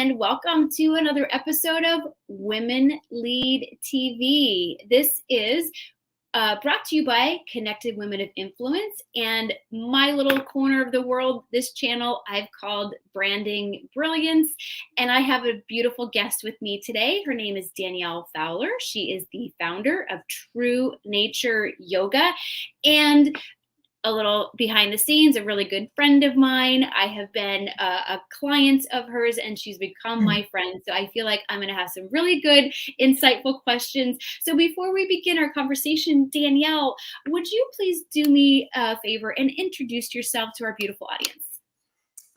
and welcome to another episode of Women Lead TV. This is brought to you by Connected Women of Influence and my little corner of the world. This channel I've called Branding Brilliance, and I have a beautiful guest with me today. Her name is Danielle Fowler. She is the founder of True Nature Yoga, and a little behind the scenes, a really good friend of mine. I have been a client of hers, and she's become my friend. So I feel like I'm going to have some really good, insightful questions. So before we begin our conversation, Danielle, would you please do me a favor and introduce yourself to our beautiful audience?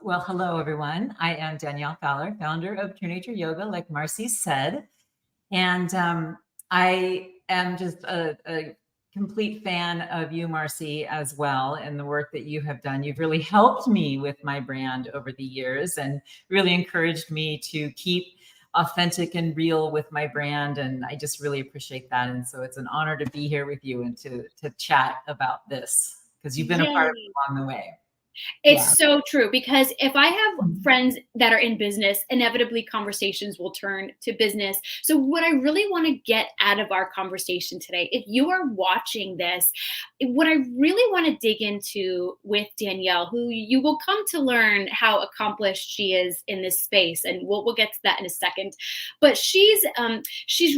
Well, hello, everyone. I am Danielle Fowler, founder of True Nature Yoga, like Marcy said. And I am just a complete fan of you, Marcy, as well, and the work that you have done. You've really helped me with my brand over the years and really encouraged me to keep authentic and real with my brand. And I just really appreciate that. And so it's an honor to be here with you and to chat about this, because you've been a part of it along the way. It's so true, because if I have friends that are in business, inevitably conversations will turn to business. So what I really want to get out of our conversation today, if you are watching this, what I really want to dig into with Danielle, who you will come to learn how accomplished she is in this space, and we'll get to that in a second. But she's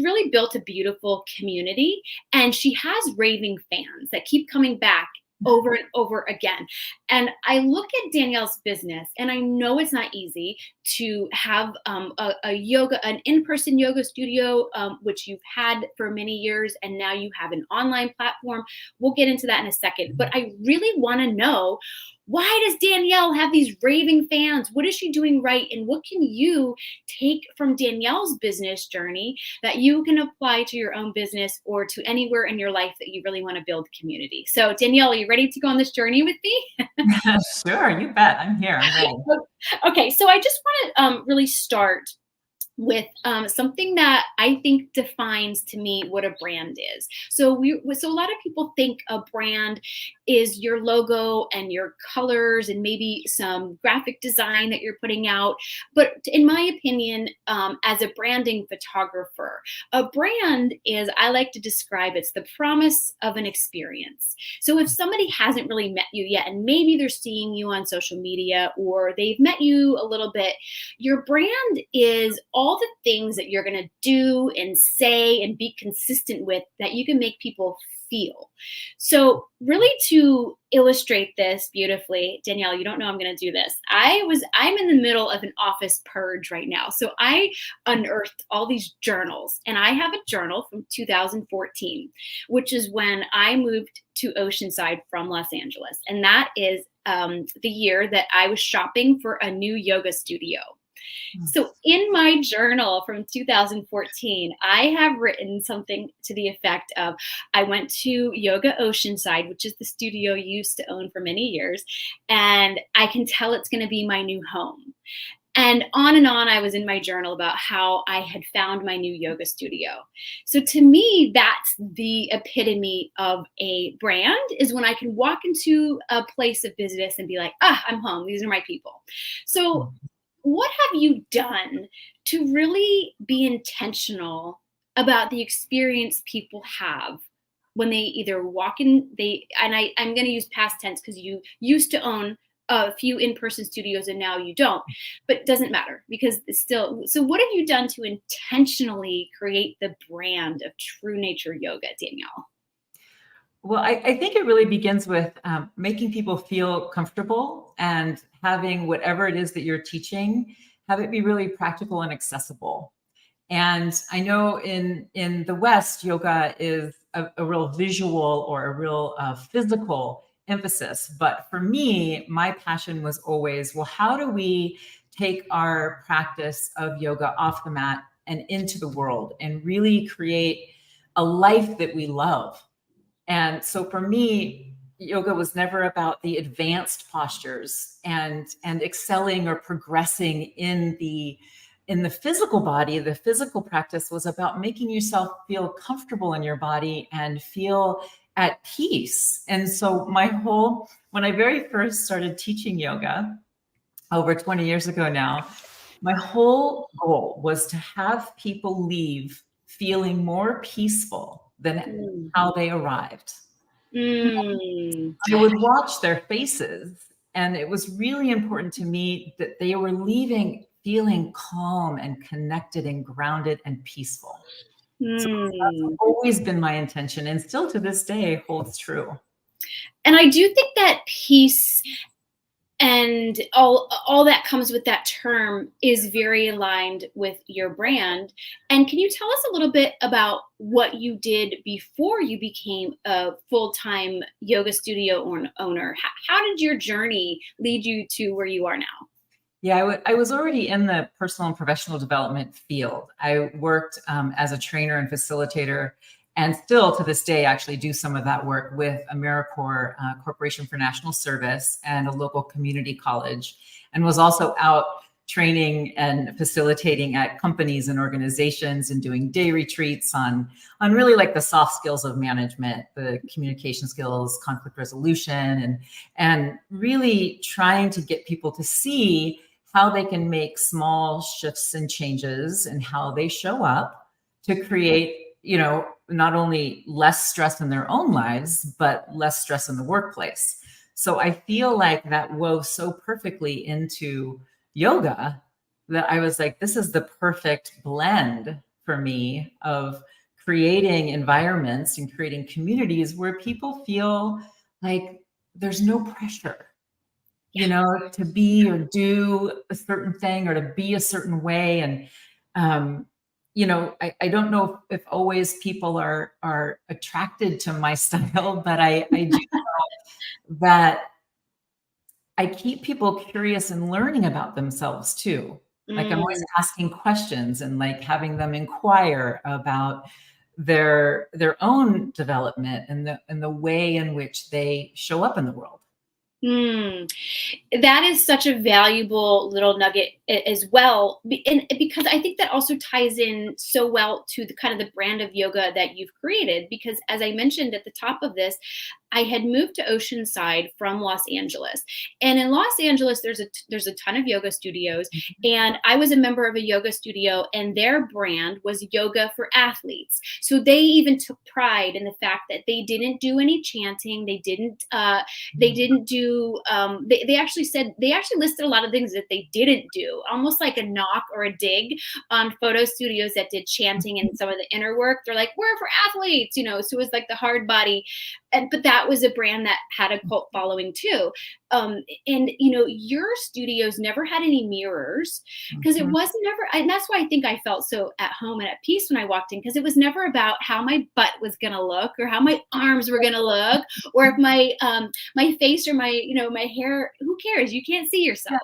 really built a beautiful community, and she has raving fans that keep coming back over and over again. And I look at Danielle's business, and I know it's not easy to have an in-person yoga studio, which you've had for many years, and now you have an online platform. We'll get into that in a second. But I really want to know, why does Danielle have these raving fans? What is she doing right? And what can you take from Danielle's business journey that you can apply to your own business or to anywhere in your life that you really want to build community? So Danielle, are you ready to go on this journey with me? Sure, you bet. I'm here. I'm ready. Okay, so I just want to really start with something that I think defines to me what a brand is. So a lot of people think a brand is your logo and your colors and maybe some graphic design that you're putting out. But in my opinion, as a branding photographer, a brand is, I like to describe, it's the promise of an experience. So if somebody hasn't really met you yet, and maybe they're seeing you on social media or they've met you a little bit, your brand is all the things that you're going to do and say and be consistent with that you can make people feel. So really, to illustrate this beautifully, Danielle, you don't know I'm going to do this. I'm in the middle of an office purge right now. So I unearthed all these journals, and I have a journal from 2014, which is when I moved to Oceanside from Los Angeles. And that is the year that I was shopping for a new yoga studio. So in my journal from 2014, I have written something to the effect of, I went to Yoga Oceanside, which is the studio I used to own for many years, and I can tell it's going to be my new home. And on I was in my journal about how I had found my new yoga studio. So to me, that's the epitome of a brand, is when I can walk into a place of business and be like, I'm home. These are my people. So what have you done to really be intentional about the experience people have when they either walk in, I'm going to use past tense because you used to own a few in-person studios and now you don't, but it doesn't matter because it's still. So what have you done to intentionally create the brand of True Nature Yoga, Danielle? Well, I think it really begins with making people feel comfortable and having whatever it is that you're teaching, have it be really practical and accessible. And I know in the West, yoga is a real visual or a real physical emphasis. But for me, my passion was always, well, how do we take our practice of yoga off the mat and into the world and really create a life that we love? And so for me, yoga was never about the advanced postures and excelling or progressing in the physical body. The physical practice was about making yourself feel comfortable in your body and feel at peace. And so when I very first started teaching yoga over 20 years ago now, My whole goal was to have people leave feeling more peaceful than Mm. how they arrived. Mm. I would watch their faces, and it was really important to me that they were leaving feeling calm and connected and grounded and peaceful. So that's Mm. always been my intention, and still to this day holds true. And I do think that peace and all that comes with that term is very aligned with your brand. And can you tell us a little bit about what you did before you became a full-time yoga studio owner? How did your journey lead you to where you are now? Yeah, I was already in the personal and professional development field. I worked as a trainer and facilitator, and still to this day actually do some of that work with AmeriCorps, Corporation for National Service, and a local community college, and was also out training and facilitating at companies and organizations and doing day retreats on really like the soft skills of management, the communication skills, conflict resolution, and really trying to get people to see how they can make small shifts and changes and how they show up to create, not only less stress in their own lives, but less stress in the workplace. So I feel like that wove so perfectly into yoga that I was like, this is the perfect blend for me of creating environments and creating communities where people feel like there's no pressure, to be or do a certain thing or to be a certain way. And, I don't know if always people are attracted to my style, but I do know that I keep people curious and learning about themselves too. Like I'm always Mm. asking questions and like having them inquire about their own development and the way in which they show up in the world. Mm. That is such a valuable little nugget as well, and because I think that also ties in so well to the kind of the brand of yoga that you've created. Because as I mentioned at the top of this, I had moved to Oceanside from Los Angeles, and in Los Angeles, there's a ton of yoga studios, and I was a member of a yoga studio, and their brand was yoga for athletes. So they even took pride in the fact that they didn't do any chanting, they didn't do they actually listed a lot of things that they didn't do, almost like a knock or a dig on photo studios that did chanting and some of the inner work. They're like, we're for athletes, so it was like the hard body. But that was a brand that had a cult following too. And your studios never had any mirrors, because it Mhm. was never, and that's why I think I felt so at home and at peace when I walked in, because it was never about how my butt was going to look or how my arms were going to look, or if my face or my hair, who cares? You can't see yourself.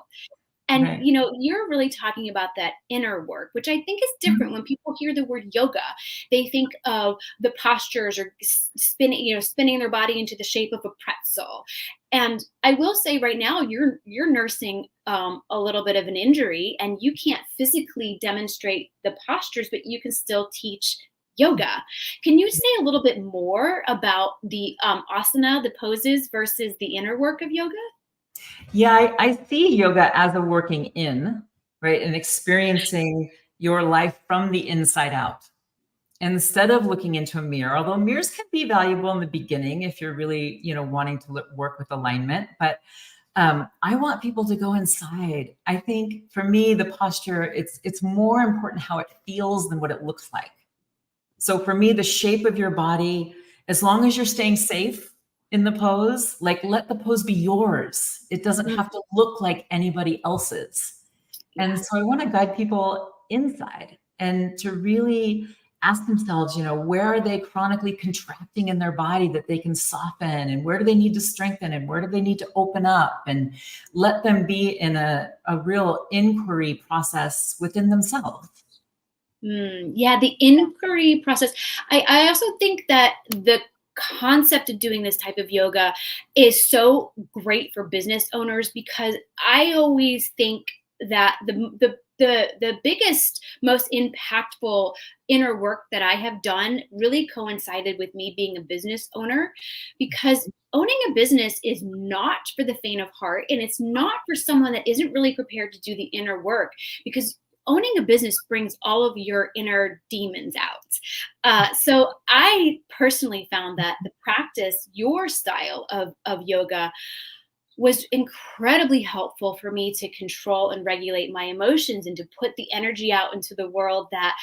And Right. you're really talking about that inner work, which I think is Mhm. different. When people hear the word yoga, they think of the postures or spinning their body into the shape of a pretzel. And I will say right now, you're nursing a little bit of an injury, and you can't physically demonstrate the postures, but you can still teach yoga. Can you say a little bit more about the asana, the poses, versus the inner work of yoga? Yeah, I see yoga as a working in, right? And experiencing your life from the inside out. Instead of looking into a mirror, although mirrors can be valuable in the beginning if you're really, wanting to work with alignment. But I want people to go inside. I think for me, the posture, it's more important how it feels than what it looks like. So for me, the shape of your body, as long as you're staying safe in the pose, like let the pose be yours. It doesn't Mm, have to look like anybody else's. And yes. so I want to guide people inside and to really ask themselves, where are they chronically contracting in their body that they can soften, and where do they need to strengthen, and where do they need to open up, and let them be in a real inquiry process within themselves. Yeah, the inquiry process. I also think that the concept of doing this type of yoga is so great for business owners, because I always think that the the biggest, most impactful inner work that I have done really coincided with me being a business owner, because owning a business is not for the faint of heart, and it's not for someone that isn't really prepared to do the inner work, because owning a business brings all of your inner demons out. So I personally found that the practice, your style of yoga, was incredibly helpful for me to control and regulate my emotions and to put the energy out into the world that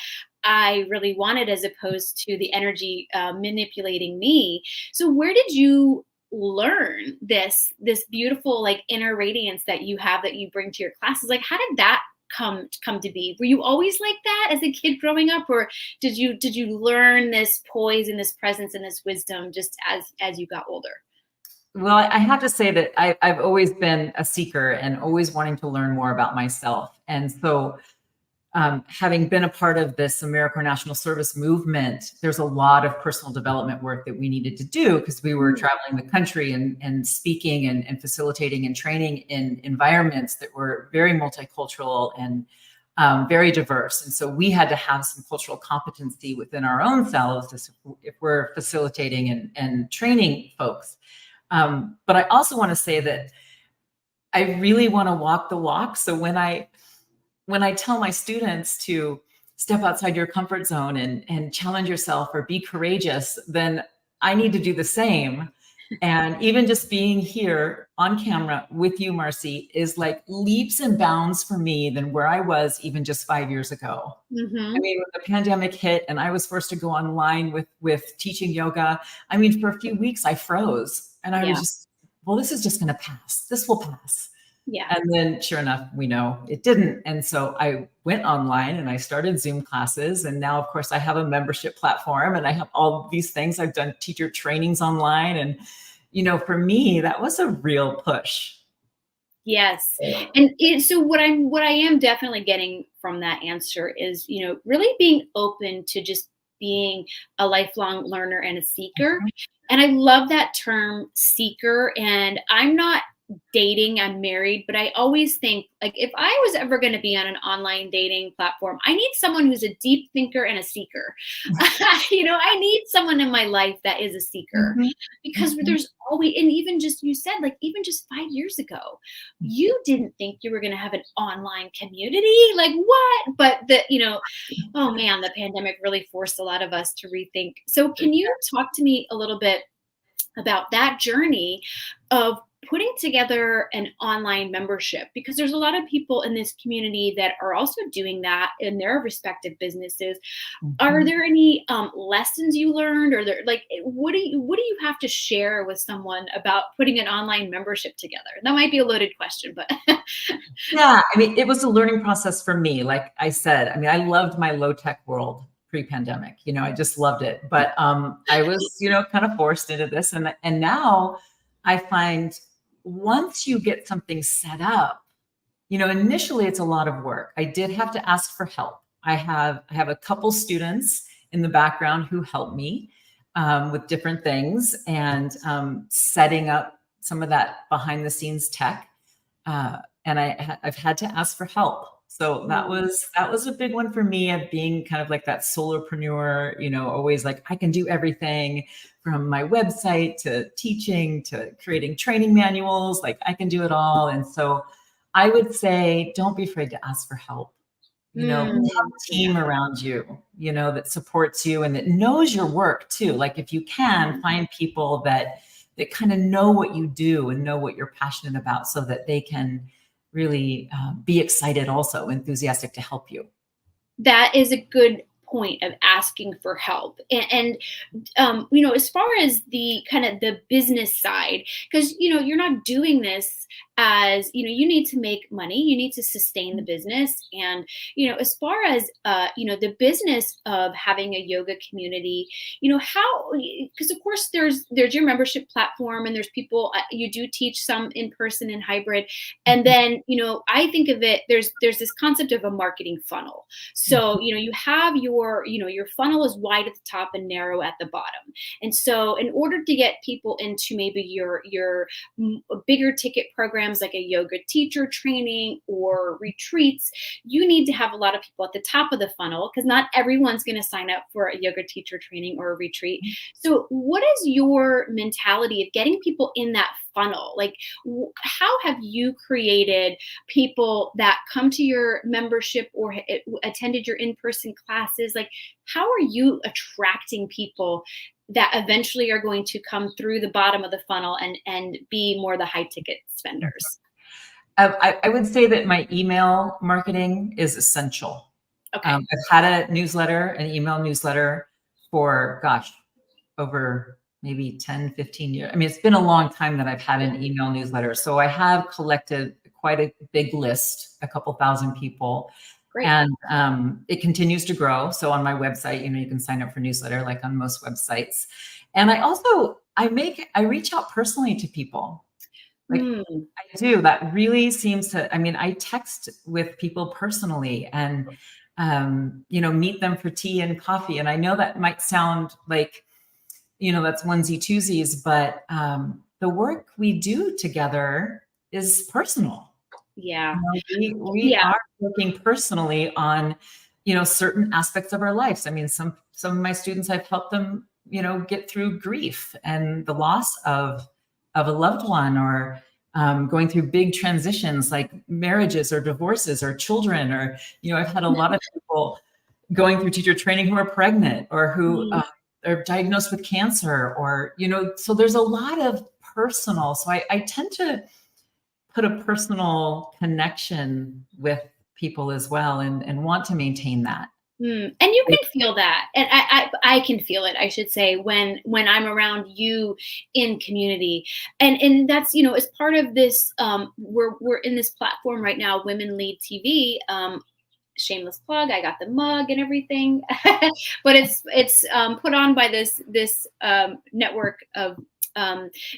I really wanted, as opposed to the energy manipulating me. So where did you learn this beautiful like inner radiance that you have, that you bring to your classes? Like, how did that come to be? Were you always like that as a kid growing up, or did you learn this poise and this presence and this wisdom just as you got older? Well, I have to say that I've always been a seeker and always wanting to learn more about myself. And so, having been a part of this AmeriCorps National Service movement, there's a lot of personal development work that we needed to do, because we were traveling the country and speaking and facilitating and training in environments that were very multicultural and very diverse. And so we had to have some cultural competency within our own selves if we're facilitating and training folks. But I also want to say that I really want to walk the walk. So when I tell my students to step outside your comfort zone and challenge yourself or be courageous, then I need to do the same. And even just being here on camera with you, Marcy, is like leaps and bounds for me than where I was even just 5 years ago. Mm-hmm. I mean, when the pandemic hit and I was forced to go online with teaching yoga, I mean, for a few weeks I froze, and I was just, well, this is just going to pass. This will pass. Yeah. And then sure enough, we know it didn't. And so I went online and I started Zoom classes. And now, of course, I have a membership platform and I have all these things. I've done teacher trainings online. And, for me, that was a real push. Yes. And so what I am definitely getting from that answer is, really being open to just being a lifelong learner and a seeker. And I love that term, seeker. And I'm not dating, I'm married, but I always think, like, if I was ever going to be on an online dating platform, I need someone who's a deep thinker and a seeker. I need someone in my life that is a seeker, because there's always, and even just, you said, like, even just 5 years ago, you didn't think you were going to have an online community. Like, what? But oh man, the pandemic really forced a lot of us to rethink. So can you talk to me a little bit about that journey of putting together an online membership? Because there's a lot of people in this community that are also doing that in their respective businesses. Are there any lessons you learned, or what do you have to share with someone about putting an online membership together? That might be a loaded question, but yeah, I mean, it was a learning process for me. Like I said, I mean, I loved my low tech world pre-pandemic. I just loved it. But I was, kind of forced into this, and now I find once you get something set up, initially it's a lot of work. I did have to ask for help. I have a couple students in the background who help me with different things and setting up some of that behind the scenes tech. And I've had to ask for help. So that was a big one for me, of being kind of like that solopreneur, always like, I can do everything from my website to teaching to creating training manuals. Like, I can do it all. And so I would say, don't be afraid to ask for help. Have a team around you, that supports you and that knows your work too. Like, if you can find people that kind of know what you do and know what you're passionate about, so that they can really be excited, also enthusiastic to help you. That is a good point of asking for help. And as far as the kind of the business side, because, you're not doing this as, you need to make money, you need to sustain the business. And, as far as, the business of having a yoga community, how, because of course there's your membership platform, and there's people, you do teach some in person and hybrid. And then, I think of it, there's this concept of a marketing funnel. So, you have your funnel is wide at the top and narrow at the bottom. And so in order to get people into maybe your bigger ticket program, programs like a yoga teacher training or retreats, you need to have a lot of people at the top of the funnel because not everyone's going to sign up for a yoga teacher training or a retreat. So what is your mentality of getting people in that funnel? Like, how have you created people that come to your membership or attended your in-person classes? Like, how are you attracting people that eventually are going to come through the bottom of the funnel and be more the high ticket spenders? I would say that my email marketing is essential. Okay. I've had a newsletter, an email newsletter for, gosh, over maybe 10, 15 years. I mean, it's been a long time that I've had an email newsletter. So I have collected quite a big list, a couple thousand people. Great. And it continues to grow. So on my website, you can sign up for newsletter like on most websites. And I reach out personally to people. Like I do. That really seems to, I text with people personally and, meet them for tea and coffee. And I know that might sound like, that's onesie twosies, but the work we do together is personal. Yeah. We are working personally on, certain aspects of our lives. I mean, some of my students, I've helped them, get through grief and the loss of a loved one, or going through big transitions like marriages or divorces or children, or, I've had a lot of people going through teacher training who are pregnant or who are diagnosed with cancer, or, so there's a lot of personal. So I tend to put a personal connection with people as well, and want to maintain that. And you can feel that, and I can feel it, I should say, when I'm around you in community, and that's as part of this. We're in this platform right now, Women Lead TV. Shameless plug, I got the mug and everything, but it's put on by this network of.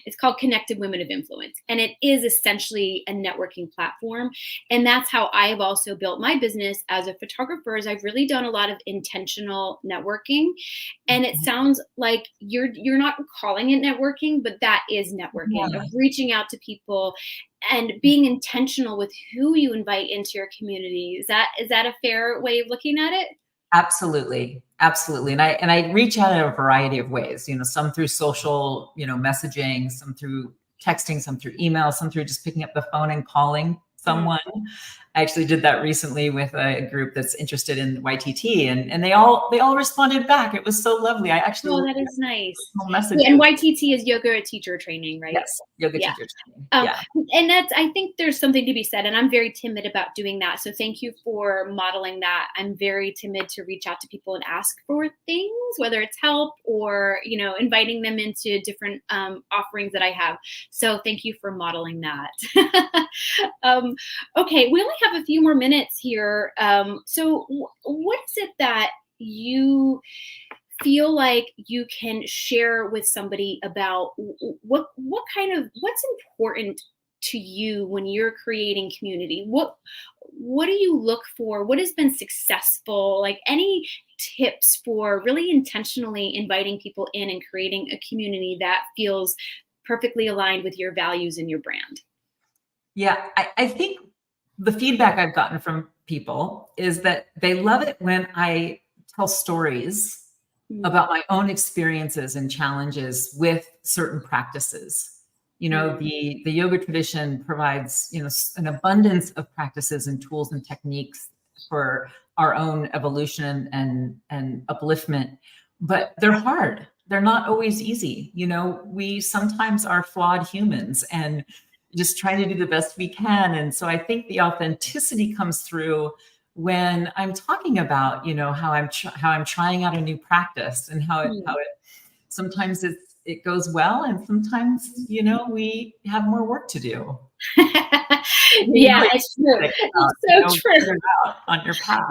It's called Connected Women of Influence, and it is essentially a networking platform. And that's how I've also built my business as a photographer. Is I've really done a lot of intentional networking, and it sounds like you're not calling it networking, but that is networking, of reaching out to people and being intentional with who you invite into your community. Is that a fair way of looking at it? Absolutely. Absolutely. And I reach out in a variety of ways, some through social, messaging, some through texting, some through email, some through just picking up the phone and calling someone. I actually did that recently with a group that's interested in YTT, and they all responded back. It was so lovely. I actually that is nice. Messages. And YTT is yoga teacher training, right? Yes, yoga teacher training. And I think there's something to be said, and I'm very timid about doing that. So thank you for modeling that. I'm very timid to reach out to people and ask for things, whether it's help or inviting them into different offerings that I have. So thank you for modeling that. Okay, we only have a few more minutes here. So what is it that you feel like you can share with somebody about what's important to you when you're creating community? What do you look for? What has been successful? Like, any tips for really intentionally inviting people in and creating a community that feels perfectly aligned with your values and your brand? Yeah, I think the feedback I've gotten from people is that they love it when I tell stories about my own experiences and challenges with certain practices. The yoga tradition provides, an abundance of practices and tools and techniques for our own evolution and upliftment, but they're hard. They're not always easy. We sometimes are flawed humans and just trying to do the best we can. And so I think the authenticity comes through when I'm talking about, how I'm trying out a new practice, and how it sometimes it goes well, and sometimes, we have more work to do. Yeah, it's true. It's so true. On your path,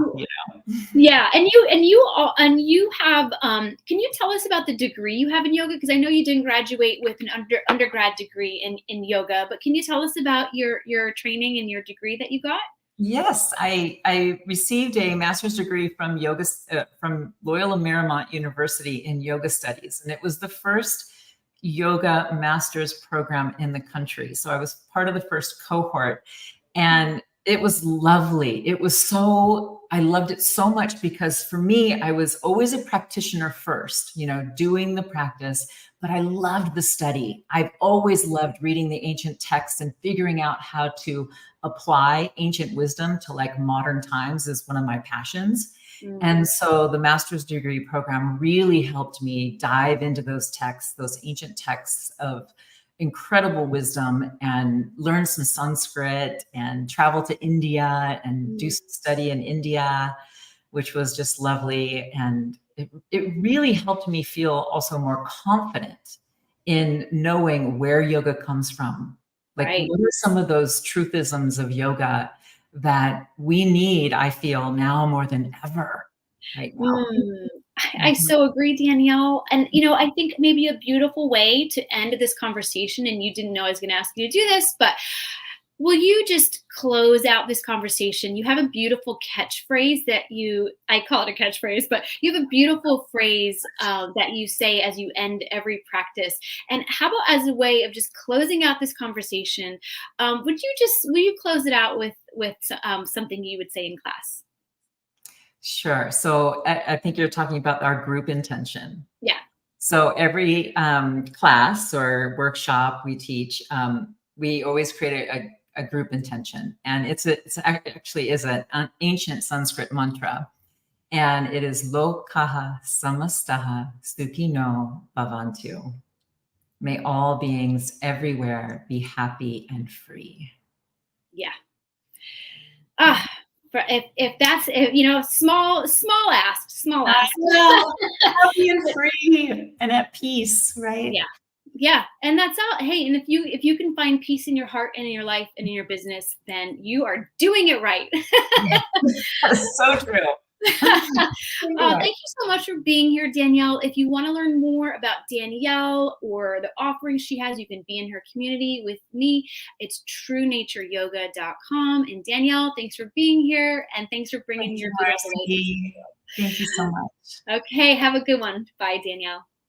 Yeah, and you have. Can you tell us about the degree you have in yoga? Because I know you didn't graduate with an undergrad degree in yoga, but can you tell us about your training and your degree that you got? Yes, I received a master's degree from Loyola Marymount University in yoga studies, and it was the first yoga master's program in the country. So I was part of the first cohort, and it was lovely. It was so, I loved it so much because for me, I was always a practitioner first, you know, doing the practice, but I loved the study. I've always loved reading the ancient texts and figuring out how to apply ancient wisdom to like modern times is one of my passions. And so the master's degree program really helped me dive into those texts, those ancient texts of incredible wisdom, and learn some Sanskrit and travel to India and do some study in India, which was just lovely. And it really helped me feel also more confident in knowing where yoga comes from. Like, Right. what are some of those truthisms of yoga that we need, I feel, now more than ever right now? I so agree, Danielle. And, you know, I think maybe a beautiful way to end this conversation, and you didn't know I was going to ask you to do this, but will you just close out this conversation? You have a beautiful catchphrase I call it a catchphrase, but you have a beautiful phrase that you say as you end every practice. And how about as a way of just closing out this conversation, will you close it out with something you would say in class? Sure. So I think you're talking about our group intention. Yeah. So every class or workshop we teach, we always create a group intention, and it's actually is an ancient Sanskrit mantra, and it is Lokaha Samastaha Sukhino Bhavantu. May all beings everywhere be happy and free. Yeah. If that's, you know, small ask. Happy and free and at peace, right? Yeah. And that's all. Hey, and if you can find peace in your heart and in your life and in your business, then you are doing it right. That's so true. Thank you so much for being here, Danielle. If you want to learn more about Danielle or the offerings she has, you can be in her community with me. It's truenatureyoga.com. And Danielle, thanks for being here, and thanks for bringing your beautiful light. Thank you so much. Okay, have a good one. Bye, Danielle.